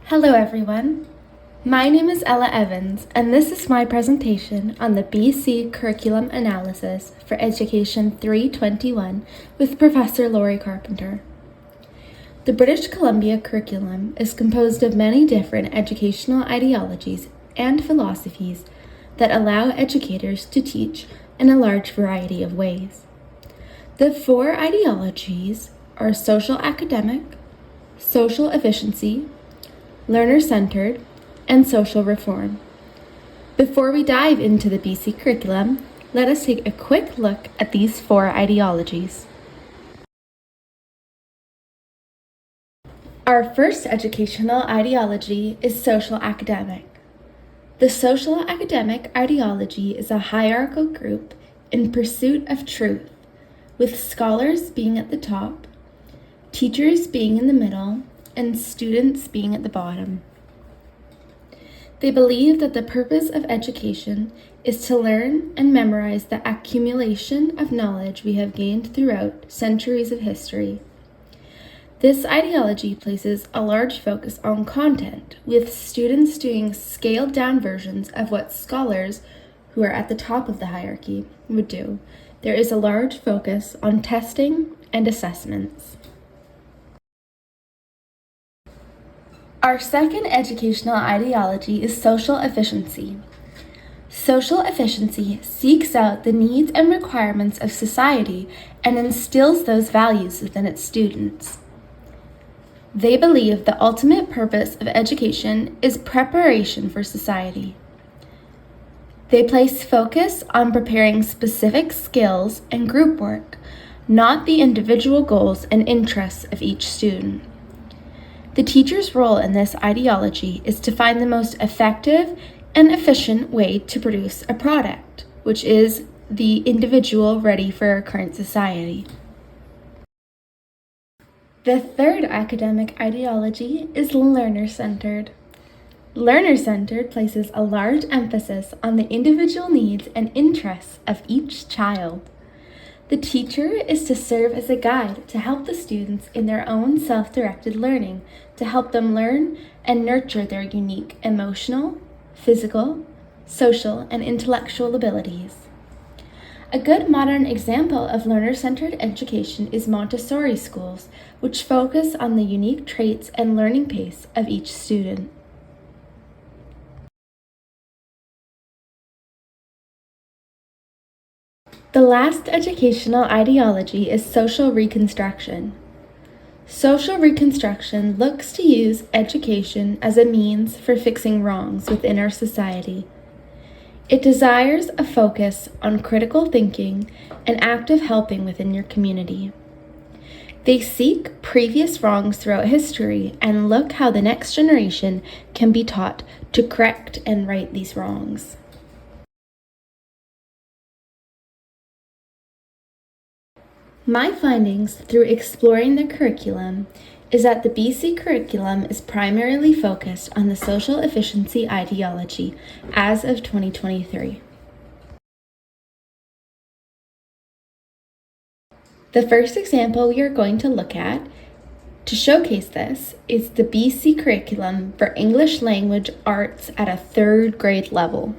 Hello everyone, my name is Ella Evans and this is my presentation on the BC Curriculum Analysis for Education 321 with Professor Laurie Carpenter. The British Columbia curriculum is composed of many different educational ideologies and philosophies that allow educators to teach in a large variety of ways. The four ideologies are social academic, social efficiency, learner-centered, and social reform. Before we dive into the BC curriculum, let us take a quick look at these four ideologies. Our first educational ideology is social academic. The social academic ideology is a hierarchical group in pursuit of truth, with scholars being at the top, teachers being in the middle, and students being at the bottom. They believe that the purpose of education is to learn and memorize the accumulation of knowledge we have gained throughout centuries of history. This ideology places a large focus on content, with students doing scaled-down versions of what scholars, who are at the top of the hierarchy, would do. There is a large focus on testing and assessments. Our second educational ideology is social efficiency. Social efficiency seeks out the needs and requirements of society and instills those values within its students. They believe the ultimate purpose of education is preparation for society. They place focus on preparing specific skills and group work, not the individual goals and interests of each student. The teacher's role in this ideology is to find the most effective and efficient way to produce a product, which is the individual ready for our current society. The third academic ideology is learner-centered. Learner-centered places a large emphasis on the individual needs and interests of each child. The teacher is to serve as a guide to help the students in their own self-directed learning, to help them learn and nurture their unique emotional, physical, social, and intellectual abilities. A good modern example of learner-centered education is Montessori schools, which focus on the unique traits and learning pace of each student. The last educational ideology is social reconstruction. Social reconstruction looks to use education as a means for fixing wrongs within our society. It desires a focus on critical thinking and active helping within your community. They seek previous wrongs throughout history and look how the next generation can be taught to correct and right these wrongs. My findings through exploring the curriculum is that the BC curriculum is primarily focused on the social efficiency ideology as of 2023. The first example we are going to look at to showcase this is the BC curriculum for English language arts at a third grade level.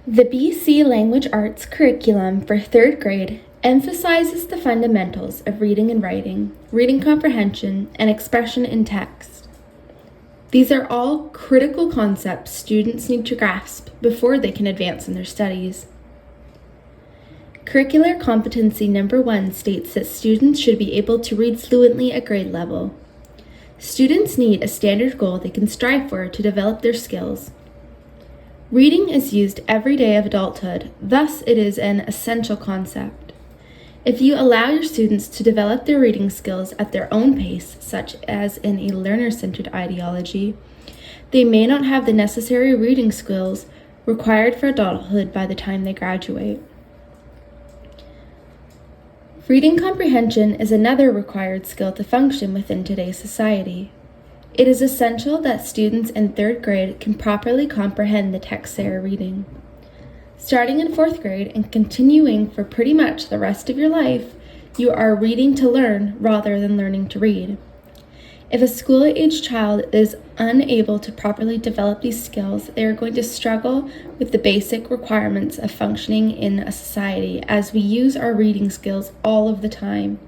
The BC Language Arts curriculum for third grade emphasizes the fundamentals of reading and writing, reading comprehension, and expression in text. These are all critical concepts students need to grasp before they can advance in their studies. Curricular competency number 1 states that students should be able to read fluently at grade level. Students need a standard goal they can strive for to develop their skills. Reading is used every day of adulthood, thus it is an essential concept. If you allow your students to develop their reading skills at their own pace, such as in a learner-centered ideology, they may not have the necessary reading skills required for adulthood by the time they graduate. Reading comprehension is another required skill to function within today's society. It is essential that students in third grade can properly comprehend the text they are reading. Starting in fourth grade and continuing for pretty much the rest of your life, You are reading to learn rather than learning to read. If a school-age child is unable to properly develop these skills, they are going to struggle with the basic requirements of functioning in a society, as we use our reading skills all of the time.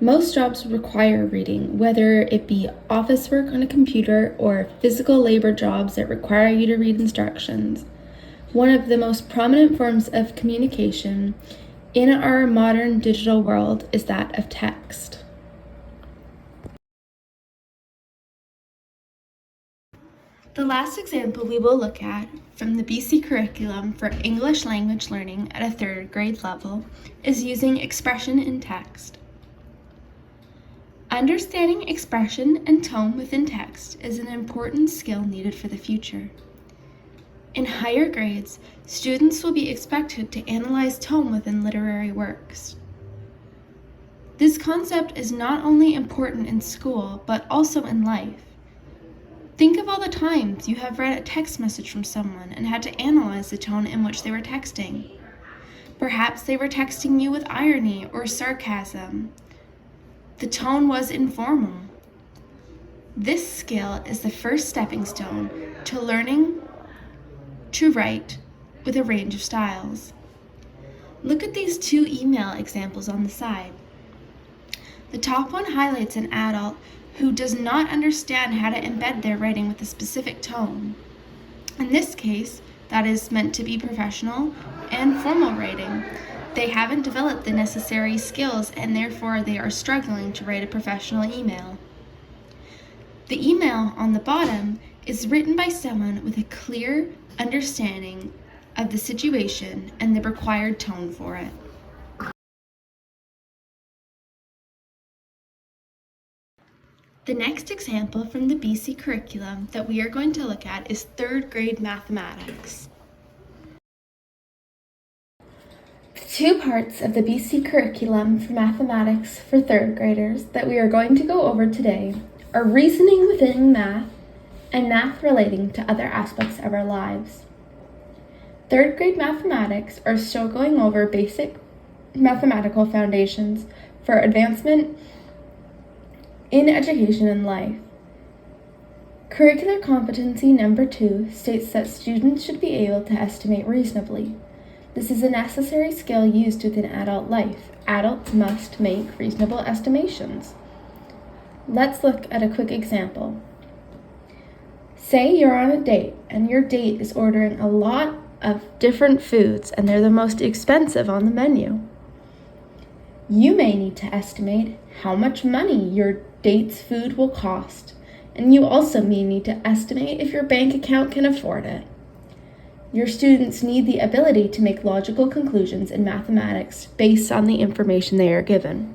Most jobs require reading, whether it be office work on a computer or physical labor jobs that require you to read instructions. One of the most prominent forms of communication in our modern digital world is that of text. The last example we will look at from the BC curriculum for English language learning at a 3rd grade level is using expression in text. Understanding expression and tone within text is an important skill needed for the future. In higher grades, students will be expected to analyze tone within literary works. This concept is not only important in school, but also in life. Think of all the times you have read a text message from someone and had to analyze the tone in which they were texting. Perhaps they were texting you with irony or sarcasm. The tone was informal. This skill is the first stepping stone to learning to write with a range of styles. Look at these 2 email examples on the side. The top one highlights an adult who does not understand how to embed their writing with a specific tone. In this case, that is meant to be professional and formal writing. They haven't developed the necessary skills and therefore they are struggling to write a professional email. The email on the bottom is written by someone with a clear understanding of the situation and the required tone for it. The next example from the BC curriculum that we are going to look at is 3rd grade mathematics. The 2 parts of the BC curriculum for mathematics for 3rd graders that we are going to go over today are reasoning within math and math relating to other aspects of our lives. 3rd grade mathematics are still going over basic mathematical foundations for advancement in education and life. Curricular competency number 2 states that students should be able to estimate reasonably. This is a necessary skill used within adult life. Adults must make reasonable estimations. Let's look at a quick example. Say you're on a date and your date is ordering a lot of different foods and they're the most expensive on the menu. You may need to estimate how much money your date's food will cost, and you also may need to estimate if your bank account can afford it. Your students need the ability to make logical conclusions in mathematics based on the information they are given.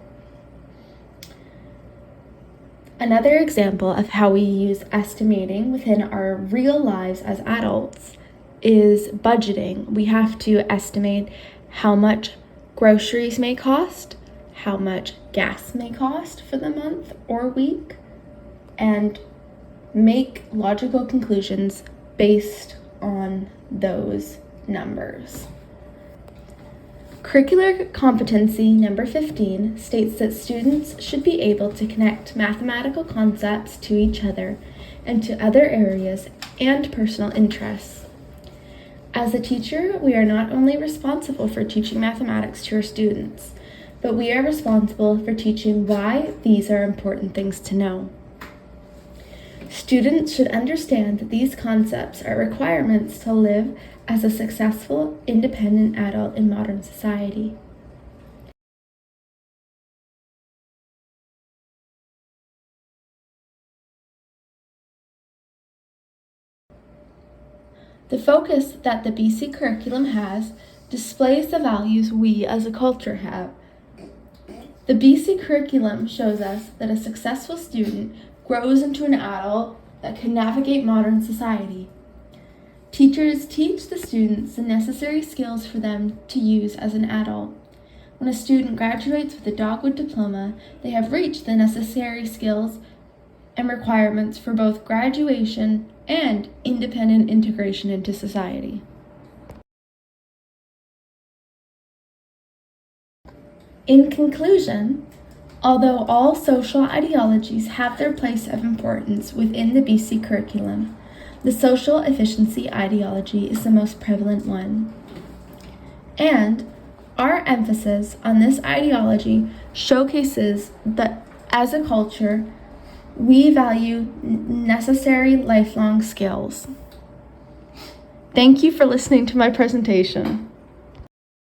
Another example of how we use estimating within our real lives as adults is budgeting. We have to estimate how much groceries may cost, how much gas may cost for the month or week, and make logical conclusions based on those numbers. Curricular competency number 15 states that students should be able to connect mathematical concepts to each other and to other areas and personal interests. As a teacher, we are not only responsible for teaching mathematics to our students, but we are responsible for teaching why these are important things to know. Students should understand that these concepts are requirements to live as a successful, independent adult in modern society. The focus that the BC curriculum has displays the values we as a culture have. The BC curriculum shows us that a successful student grows into an adult that can navigate modern society. Teachers teach the students the necessary skills for them to use as an adult. When a student graduates with a Dogwood diploma, they have reached the necessary skills and requirements for both graduation and independent integration into society. In conclusion, although all social ideologies have their place of importance within the BC curriculum, the social efficiency ideology is the most prevalent one. And our emphasis on this ideology showcases that as a culture, we value necessary lifelong skills. Thank you for listening to my presentation.